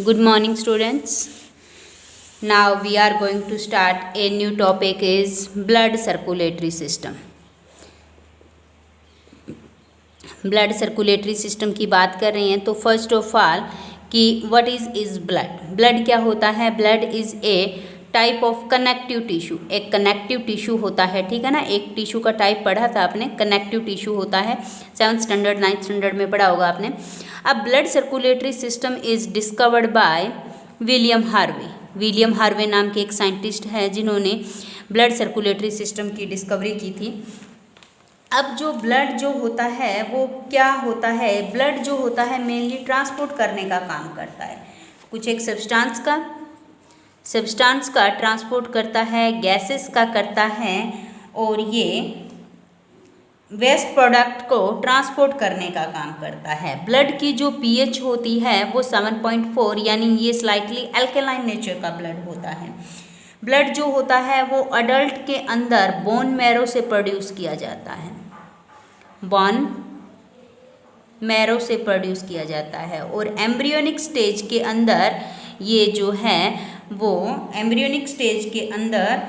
Good morning, students. Now we are going to start a new topic is blood circulatory system. Blood circulatory system की बात कर रहे हैं तो first of all कि what is blood. Blood क्या होता है? Blood is a type of connective tissue. एक कनेक्टिव टिश्यू होता है, ठीक है ना। एक टिश्यू का टाइप पढ़ा था आपने, कनेक्टिव टिश्यू होता है। 7th स्टैंडर्ड 9th स्टैंडर्ड में पढ़ा होगा आपने। अब blood circulatory system is discovered by William Harvey. William Harvey नाम के एक साइंटिस्ट है जिन्होंने ब्लड सर्कुलेटरी सिस्टम की डिस्कवरी की थी। अब जो ब्लड जो होता है वो क्या होता है? ब्लड जो होता है मेनली ट्रांसपोर्ट करने का काम करता है। कुछ एक सब्सटेंस का ट्रांसपोर्ट करता है, गैसेस का करता है, और ये वेस्ट प्रोडक्ट को ट्रांसपोर्ट करने का काम करता है। ब्लड की जो पीएच होती है वो 7.4, यानी ये स्लाइटली अल्कलाइन नेचर का ब्लड होता है। ब्लड जो होता है वो अडल्ट के अंदर बोन मैरो से प्रोड्यूस किया जाता है। बोन मैरो से प्रोड्यूस किया जाता है, और एम्ब्रियोनिक स्टेज के अंदर ये जो है वो एम्ब्रियोनिक स्टेज के अंदर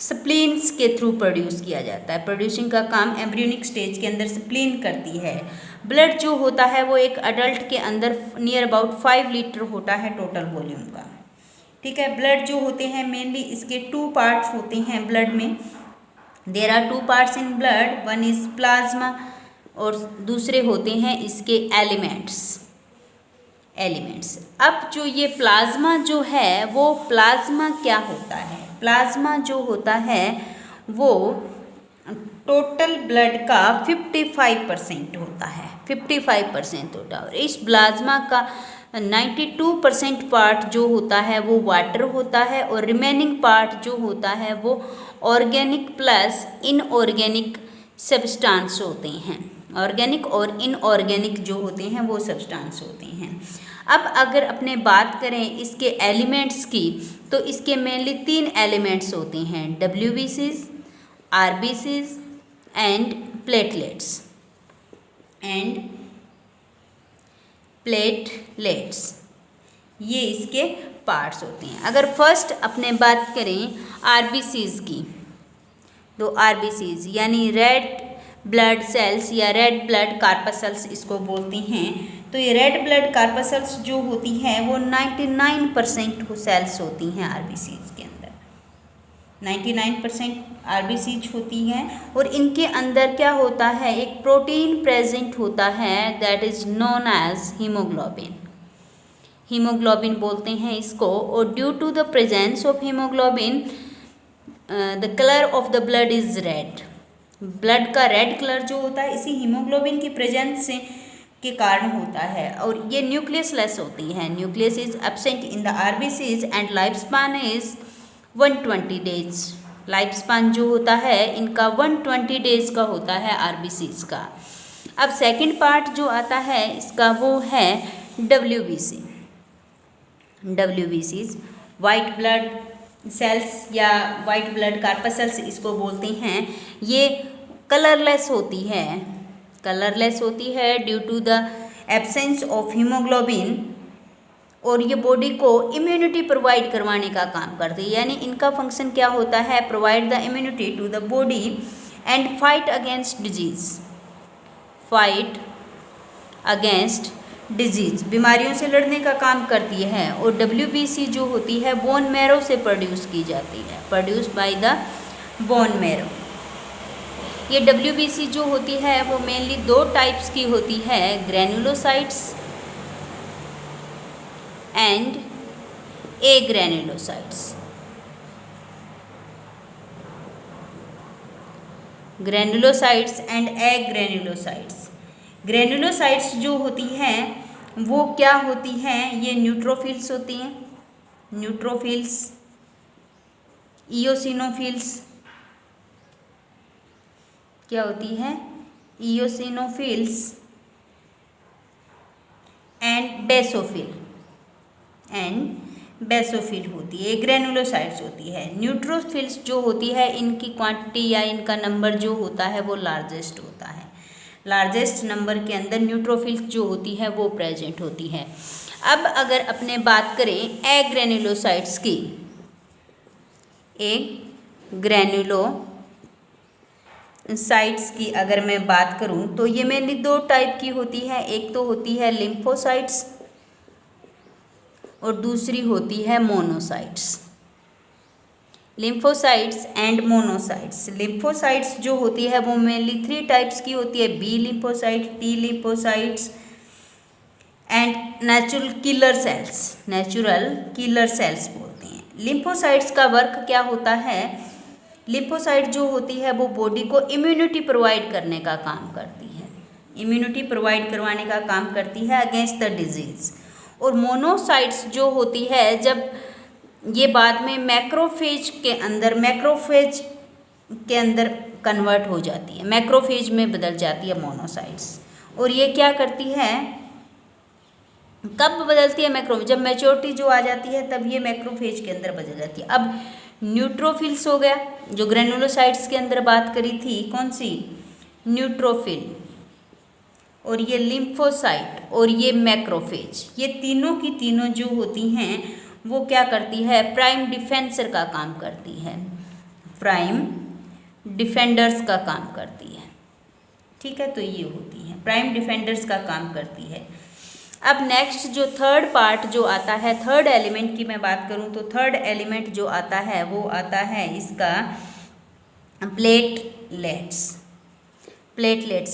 स्प्लीन्स के थ्रू प्रोड्यूस किया जाता है। प्रोड्यूसिंग का काम एम्ब्रियोनिक स्टेज के अंदर स्प्लीन करती है। ब्लड जो होता है वो एक अडल्ट के अंदर नियर अबाउट 5 लीटर होता है टोटल वॉल्यूम का, ठीक है। ब्लड जो होते हैं मेनली इसके 2 पार्ट्स होते हैं ब्लड में। There are 2 parts in blood, one is plasma और दूसरे होते हैं इसके एलिमेंट्स। अब जो ये प्लाज्मा जो है वो प्लाज्मा क्या होता है? प्लाज्मा जो होता है वो टोटल ब्लड का 55% होता है, 55% होता है। और इस प्लाज्मा का 92% पार्ट जो होता है वो वाटर होता है, और रिमेनिंग पार्ट जो होता है वो ऑर्गेनिक प्लस इनऑर्गेनिक सब्सटेंस होते हैं। ऑर्गेनिक और इनऑर्गेनिक जो होते हैं वो सब्सटेंस होते हैं। अब अगर अपने बात करें इसके एलिमेंट्स की तो इसके मेनली 3 एलिमेंट्स होते हैं, WBCs, RBCs एंड प्लेटलेट्स ये इसके पार्ट्स होते हैं। अगर फर्स्ट अपने बात करें RBCs की तो RBCs यानी रेड ब्लड सेल्स या रेड ब्लड कार्पसल्स इसको बोलते हैं। तो ये रेड ब्लड कार्पसल्स जो होती हैं वो 99% सेल्स होती हैं RBCs के अंदर। 99% RBCs होती हैं, और इनके अंदर क्या होता है, एक प्रोटीन प्रेजेंट होता है that is known as haemoglobin. Haemoglobin बोलते हैं इसको। और due to the presence of haemoglobin the colour of the blood is red. Blood का रेड कलर जो होता है इसी हीमोग्लोबिन की प्रेजेंस से के कारण होता है। और ये न्यूक्लियस लेस होती है। Nucleus is absent in the RBCs and life span is 120 days. Life span जो होता है इनका 120 डेज का होता है RBCs का। अब सेकंड पार्ट जो आता है इसका वो है WBCs, वाइट ब्लड सेल्स या वाइट ब्लड कार्पसल्स इसको बोलते हैं। ये कलरलेस होती है due to the absence of haemoglobin, और ये बॉडी को इम्यूनिटी प्रोवाइड करवाने का काम करती है। यानी इनका फंक्शन क्या होता है, provide the immunity to the body and fight against disease, बीमारियों से लड़ने का काम करती है। और WBC जो होती है बोन मैरो से प्रोड्यूस की जाती है, produce by the bone marrow. ये WBC जो होती है वो मेनली 2 टाइप्स की होती है, granulocytes and agranulocytes. Granulocytes and agranulocytes. Granulocytes जो होती हैं वो क्या होती हैं, ये न्यूट्रोफिल्स होती हैं। न्यूट्रोफिल्स, इओसिनोफिल्स क्या होती है, इओसिनोफिल्स एंड बेसोफिल होती है। ग्रैनुलोसाइट्स होती है। न्यूट्रोफिल्स जो होती है इनकी क्वांटिटी या इनका नंबर जो होता है वो लार्जेस्ट होता है। लार्जेस्ट नंबर के अंदर न्यूट्रोफिल्स जो होती है वो प्रेजेंट होती है। अब अगर अपने बात करें ए ग्रेन्युलोसाइट्स की, ए ग्रेन्युलोसाइट्स की अगर मैं बात करूं तो ये मेनली दो टाइप की होती है। एक तो होती है लिम्फोसाइट्स और दूसरी होती है monocytes. Lymphocytes and monocytes. Lymphocytes जो होती है वो मेनली 3 टाइप्स की होती है, B lymphocyte, T lymphocytes and natural killer cells बोलते हैं। लिम्फोसाइट्स का वर्क क्या होता है? लिम्फोसाइट जो होती है वो बॉडी को इम्यूनिटी प्रोवाइड करने का काम करती है, इम्यूनिटी प्रोवाइड करवाने का काम करती है अगेंस्ट द डिजीज़। और मोनोसाइट्स जो होती है जब ये बाद में मैक्रोफेज के अंदर कन्वर्ट हो जाती है, मैक्रोफेज में बदल जाती है मोनोसाइट्स। और ये क्या करती है, कब बदलती है मैक्रो, जब मैच्योरिटी जो आ जाती है तब ये मैक्रोफेज के अंदर बदल जाती है। अब न्यूट्रोफिल्स हो गया, जो ग्रेनुलोसाइट्स के अंदर बात करी थी, कौन सी? न्यूट्रोफिल, और ये लिम्फोसाइट और ये मैक्रोफेज, ये तीनों की तीनों जो होती हैं वो क्या करती है? प्राइम डिफेंसर का काम करती है, प्राइम डिफेंडर्स का काम करती है। ठीक है, तो ये होती है प्राइम डिफेंडर्स का काम करती है। अब नेक्स्ट जो थर्ड पार्ट जो आता है, थर्ड एलिमेंट की मैं बात करूं तो थर्ड एलिमेंट जो आता है वो आता है इसका प्लेटलेट्स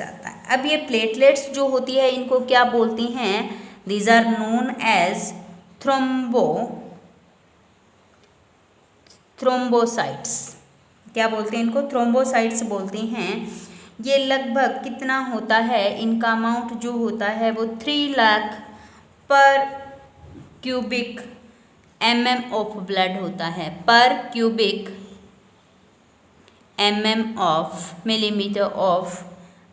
आता है। अब ये प्लेटलेट्स जो होती है इनको क्या बोलती हैं? These are known as thrombocytes. क्या बोलते हैं इनको? थ्रोम्बोसाइट्स बोलते हैं। ये लगभग कितना होता है, इनका अमाउंट जो होता है वो 3 लाख पर क्यूबिक mm ऑफ ब्लड होता है, पर cubic mm of millimetre of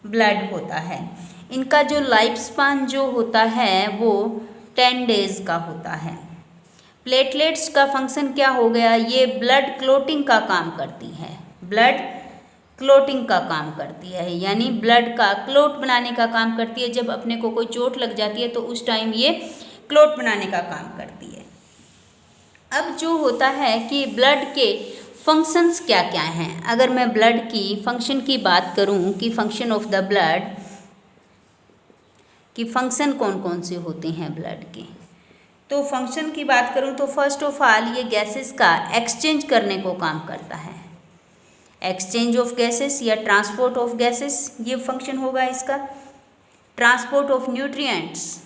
blood होता है। इनका जो लाइफ स्पान जो होता है वो 10 डेज का होता है। प्लेटलेट्स का फंक्शन क्या हो गया? ये ब्लड क्लोटिंग का काम करती है, ब्लड क्लोटिंग का काम करती है, यानी ब्लड का क्लोट बनाने का काम करती है। जब अपने को कोई चोट लग जाती है तो उस टाइम ये क्लोट बनाने का काम करती है। अब जो होता है कि ब्लड के फंक्शंस क्या क्या हैं, अगर मैं ब्लड की फंक्शन की बात करूं कि फंक्शन ऑफ द ब्लड की फंक्शन कौन कौन से होते हैं ब्लड के, तो फंक्शन की बात करूं तो फर्स्ट ऑफ ऑल ये गैसेस का एक्सचेंज करने को काम करता है। एक्सचेंज ऑफ गैसेस या ट्रांसपोर्ट ऑफ गैसेस, ये फंक्शन होगा इसका। ट्रांसपोर्ट ऑफ न्यूट्रिएंट्स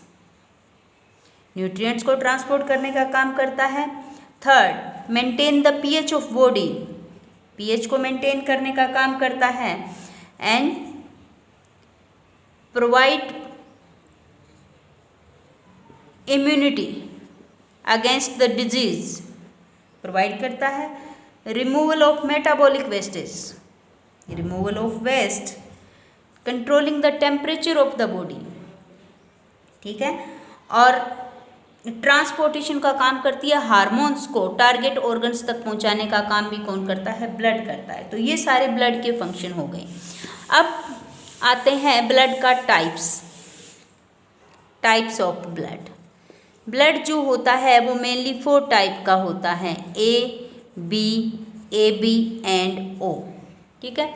को ट्रांसपोर्ट करने का काम करता है। Third, maintain the pH of body, pH को मेंटेन करने का काम करता है। And provide immunity against the disease, provide करता है। Removal of metabolic wastage, removal of waste, controlling the temperature of the body. ठीक है, और ट्रांसपोर्टेशन का काम करती है। हार्मोन्स को टारगेट ऑर्गन्स तक पहुंचाने का काम भी कौन करता है? ब्लड करता है। तो ये सारे ब्लड के फंक्शन हो गए। अब आते हैं ब्लड का टाइप्स ऑफ ब्लड। ब्लड जो होता है वो मेनली 4 टाइप का होता है, AB एंड O। ठीक है,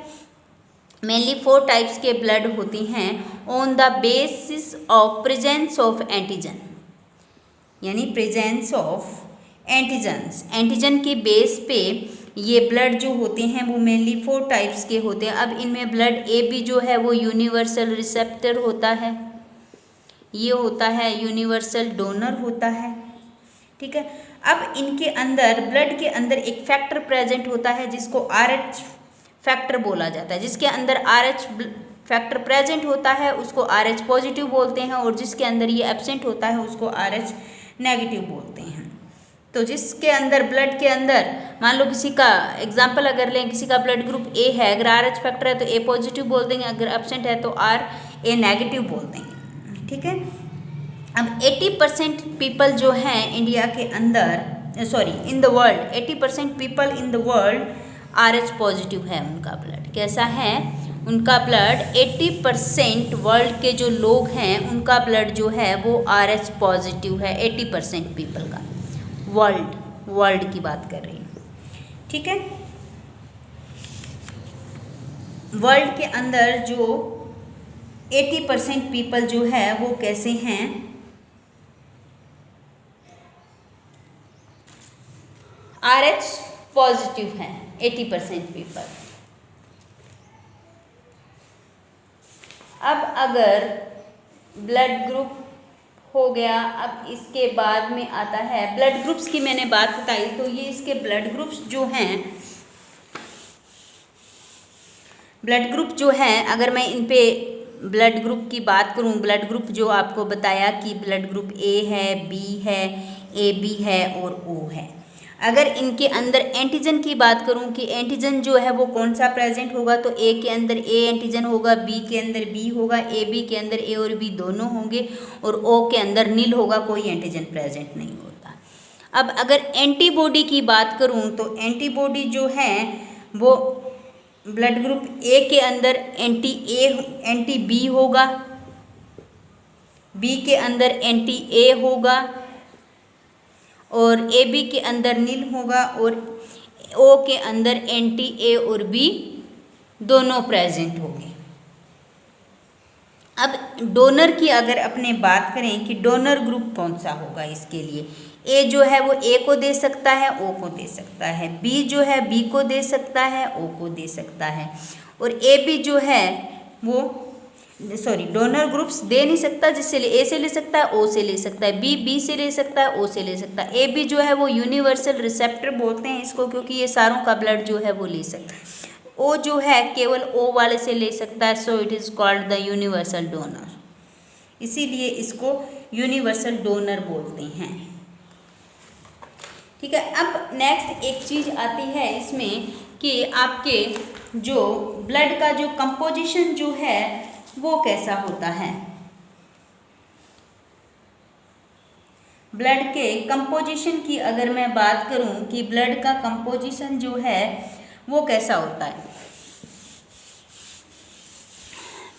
मेनली 4 टाइप्स के ब्लड होती हैं on the basis of presence of antigen, यानी प्रेजेंस ऑफ एंटीजन के बेस पे ये ब्लड जो होते हैं वो मेनली 4 टाइप्स के होते हैं। अब इनमें ब्लड AB जो है वो यूनिवर्सल रिसेप्टर होता है, ये होता है यूनिवर्सल डोनर होता है। ठीक है, अब इनके अंदर ब्लड के अंदर एक फैक्टर प्रेजेंट होता है जिसको RH फैक्टर बोला जाता है। जिसके अंदर RH फैक्टर प्रेजेंट होता है उसको RH पॉजिटिव बोलते हैं, और जिसके अंदर ये एब्सेंट होता है उसको RH नेगेटिव बोलते हैं। तो जिसके अंदर ब्लड के अंदर मान लो किसी का एग्जाम्पल अगर लें, किसी का ब्लड ग्रुप A है, अगर RH फैक्टर है तो A पॉजिटिव बोल देंगे, अगर एब्सेंट है तो RA नेगेटिव बोल देंगे। ठीक है, अब 80% पीपल जो हैं इंडिया के अंदर, in the world, 80% people in the world RH positive है उनका ब्लड। कैसा है? उनका ब्लड 80% वर्ल्ड के जो लोग हैं उनका ब्लड जो है वो RH पॉजिटिव है, 80% पीपल का, वर्ल्ड की बात कर रही हूँ, ठीक है। वर्ल्ड के अंदर जो 80% पीपल जो है वो कैसे हैं, RH पॉजिटिव हैं 80% पीपल। अब अगर ब्लड ग्रुप हो गया, अब इसके बाद में आता है ब्लड ग्रुप्स की मैंने बात बताई, तो ये इसके ब्लड ग्रुप्स जो हैं, ब्लड ग्रुप जो हैं, अगर मैं इन पे ब्लड ग्रुप की बात करूं, ब्लड ग्रुप जो आपको बताया कि ब्लड ग्रुप A है, B है, AB है और O है। अगर इनके अंदर एंटीजन की बात करूं कि एंटीजन जो है वो कौन सा प्रेजेंट होगा, तो A के अंदर A एंटीजन होगा, B के अंदर B होगा, AB के अंदर A और B दोनों होंगे और O के अंदर नील होगा, कोई एंटीजन प्रेजेंट नहीं होता। अब अगर एंटीबॉडी की बात करूं तो एंटीबॉडी जो है वो ब्लड ग्रुप A के अंदर एंटी B होगा, B के अंदर एंटी A होगा और AB के अंदर नील होगा और O के अंदर एंटी A और B दोनों प्रेजेंट होंगे। अब डोनर की अगर अपने बात करें कि डोनर ग्रुप कौन सा होगा, इसके लिए A जो है वो A को दे सकता है, O को दे सकता है, B जो है B को दे सकता है, O को दे सकता है और AB जो है वो डोनर ग्रुप्स दे नहीं सकता, जिससे A से ले सकता है, O से ले सकता है, B से ले सकता है, O से ले सकता है। AB जो है वो यूनिवर्सल रिसेप्टर बोलते हैं इसको, क्योंकि ये सारों का ब्लड जो है वो ले सकता है। O जो है केवल O वाले से ले सकता है, so it is called the universal donor, इसीलिए इसको यूनिवर्सल डोनर बोलते हैं, ठीक है। अब नेक्स्ट एक चीज़ आती है इसमें कि आपके जो ब्लड का जो कंपोजिशन जो है वो कैसा होता है। ब्लड के कंपोजिशन की अगर मैं बात करूं कि ब्लड का कंपोजिशन जो है वो कैसा होता है,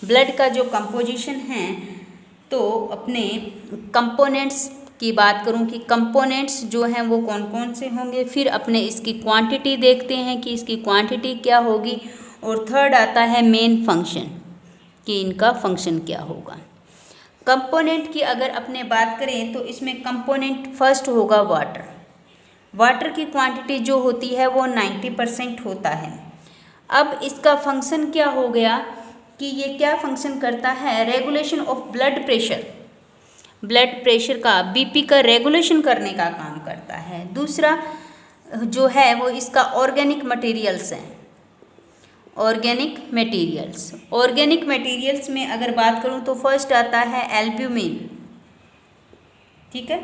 ब्लड का जो कंपोजिशन है, तो अपने कंपोनेंट्स की बात करूं कि कंपोनेंट्स जो हैं वो कौन कौन से होंगे, फिर अपने इसकी क्वांटिटी देखते हैं कि इसकी क्वांटिटी क्या होगी, और थर्ड आता है मेन फंक्शन कि इनका फंक्शन क्या होगा। कंपोनेंट की अगर अपने बात करें तो इसमें कंपोनेंट फर्स्ट होगा वाटर। वाटर की क्वांटिटी जो होती है वो 90% होता है। अब इसका फंक्शन क्या हो गया कि ये क्या फंक्शन करता है, regulation of blood pressure, blood pressure का बीपी का रेगुलेशन करने का काम करता है। दूसरा जो है वो इसका ऑर्गेनिक मटेरियल्स हैं, ऑर्गेनिक मटेरियल्स में अगर बात करूं तो फर्स्ट आता है एल्ब्यूमिन, ठीक है,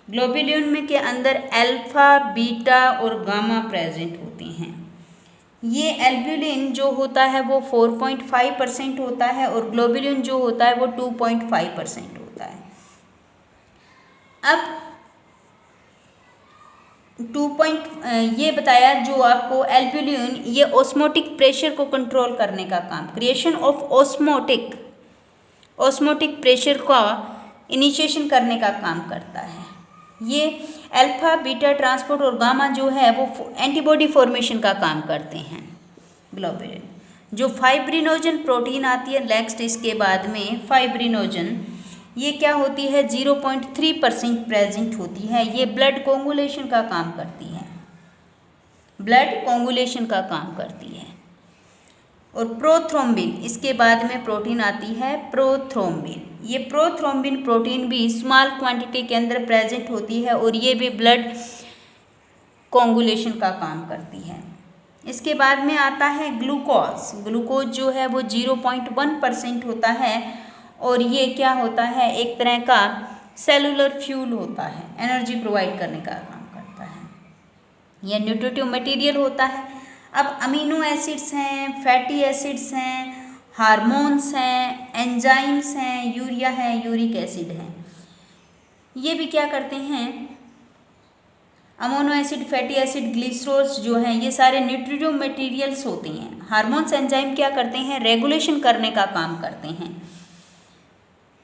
ग्लोब्यूलिन में के अंदर अल्फा, बीटा और गामा प्रेजेंट होते हैं। ये एल्ब्यूलिन जो होता है वो 4.5% होता है और ग्लोब्यूलिन जो होता है वो 2.5% होता है। अब ये बताया जो आपको एल्ब्यूलिन, ये ऑस्मोटिक प्रेशर को कंट्रोल करने का काम, क्रिएशन ऑफ ऑस्मोटिक प्रेशर का इनिशिएशन करने का काम करता है। ये अल्फा, बीटा ट्रांसपोर्ट और गामा जो है वो एंटीबॉडी फॉर्मेशन का काम करते हैं। ग्लोब्यूलिन जो फाइब्रिनोजन प्रोटीन आती है नेक्स्ट इसके बाद में, फाइब्रिनोजन ये क्या होती है, 0.3% प्रेजेंट होती है। ये ब्लड कोगुलेशन का काम करती है, और प्रोथ्रोम्बिन, इसके बाद में प्रोटीन आती है प्रोथ्रोम्बिन। ये प्रोथ्रोम्बिन प्रोटीन भी स्मॉल क्वांटिटी के अंदर प्रेजेंट होती है और ये भी ब्लड कोगुलेशन का काम करती है। इसके बाद में आता है ग्लूकोज जो है वो 0.1% होता है और ये क्या होता है, एक तरह का सेलुलर फ्यूल होता है, एनर्जी प्रोवाइड करने का काम करता है। यह न्यूट्रिटिव मटेरियल होता है। अब अमीनो एसिड्स हैं, फैटी एसिड्स हैं, हार्मोन्स हैं, एंजाइम्स हैं, यूरिया है, यूरिक एसिड है, ये भी क्या करते हैं, अमोनो एसिड, फैटी एसिड, ग्लिसरॉल्स जो हैं ये सारे न्यूट्रिटिव मटेरियल्स होते हैं। हार्मोन्स एंजाइम क्या करते हैं, रेगुलेशन करने का काम करते हैं,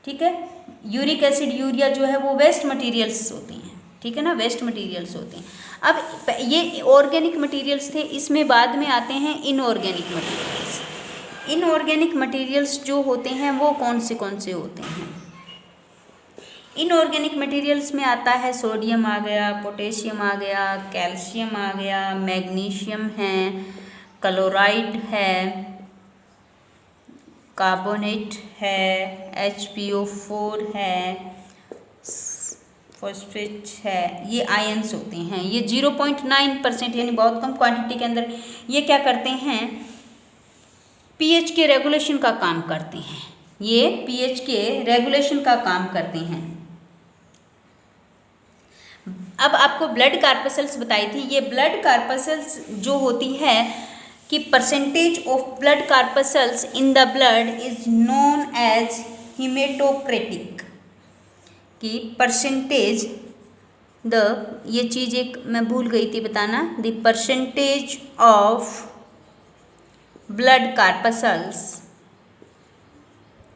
ठीक है। यूरिक एसिड, यूरिया जो है वो वेस्ट मटेरियल्स होते हैं, ठीक है ना, वेस्ट मटेरियल्स होते हैं। अब ये ऑर्गेनिक मटेरियल्स थे, इसमें बाद में आते हैं इनऑर्गेनिक मटेरियल्स। इनऑर्गेनिक मटेरियल्स जो होते हैं वो कौन से होते हैं। इनऑर्गेनिक मटेरियल्स में आता है सोडियम आ गया, पोटेशियम आ गया, कैल्शियम आ गया, मैग्नीशियम है, क्लोराइड है, कार्बोनेट है, HPO4 है, फॉस्फेट है, ये आयंस होते हैं। ये 0.9% यानी बहुत कम क्वांटिटी के अंदर ये क्या करते हैं, pH के रेगुलेशन का काम करते हैं। ये pH के रेगुलेशन का काम करते हैं। अब आपको ब्लड कार्पसल्स बताई थी। ये ब्लड कार्पसल्स जो होती है कि percentage of blood corpuscles in the blood is known as haematocrit, कि परसेंटेज ये चीज़ एक मैं भूल गई थी बताना, the percentage of blood corpuscles,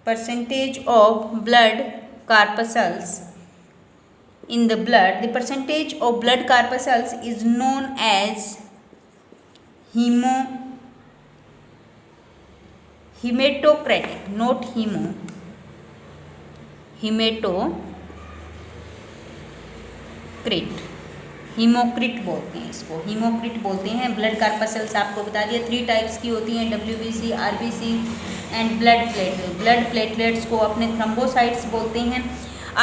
percentage of blood corpuscles in the blood, the percentage of blood corpuscles is known as hematocratic, not hematocrit, हीमोक्रिट बोलते हैं इसको, हीमोक्रिट बोलते हैं। ब्लड कार्पसल्स आपको बता दिया 3 टाइप्स की होती हैं, WBC, RBC and blood platelet. Blood platelets को अपने थ्रोम्बोसाइट्स बोलते हैं,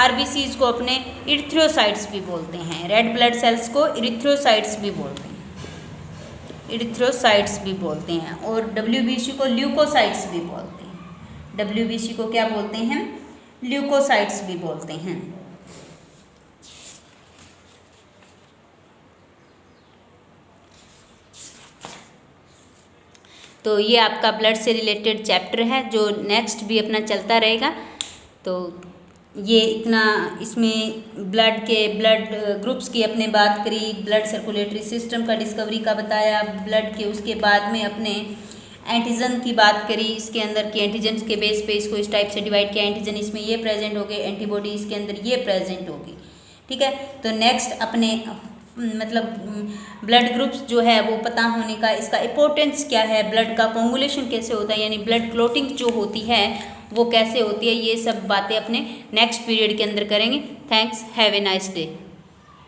RBCs को अपने इरिथ्रोसाइट्स भी बोलते हैं, रेड ब्लड सेल्स को इरिथ्रोसाइट्स भी बोलते हैं, और WBC को ल्यूकोसाइट्स भी बोलते हैं। WBC को क्या बोलते हैं, ल्यूकोसाइट्स भी बोलते हैं। तो ये आपका ब्लड से रिलेटेड चैप्टर है जो नेक्स्ट भी अपना चलता रहेगा। तो ये इतना इसमें ब्लड ग्रुप्स की अपने बात करी, ब्लड सर्कुलेटरी सिस्टम का डिस्कवरी का बताया, ब्लड के उसके बाद में अपने एंटीजन की बात करी, इसके अंदर के एंटीजन के बेस पे इसको इस टाइप से डिवाइड किया, एंटीजन इसमें ये प्रेजेंट हो गए, एंटीबॉडी इसके अंदर ये प्रेजेंट होगी, ठीक है। तो नेक्स्ट अपने मतलब ब्लड ग्रुप्स जो है वो पता होने का, इसका इंपॉर्टेंस क्या है, ब्लड का कोगुलेशन कैसे होता है, यानी ब्लड क्लॉटिंग जो होती है वो कैसे होती है, ये सब बातें अपने नेक्स्ट पीरियड के अंदर करेंगे। Thanks, have a nice day.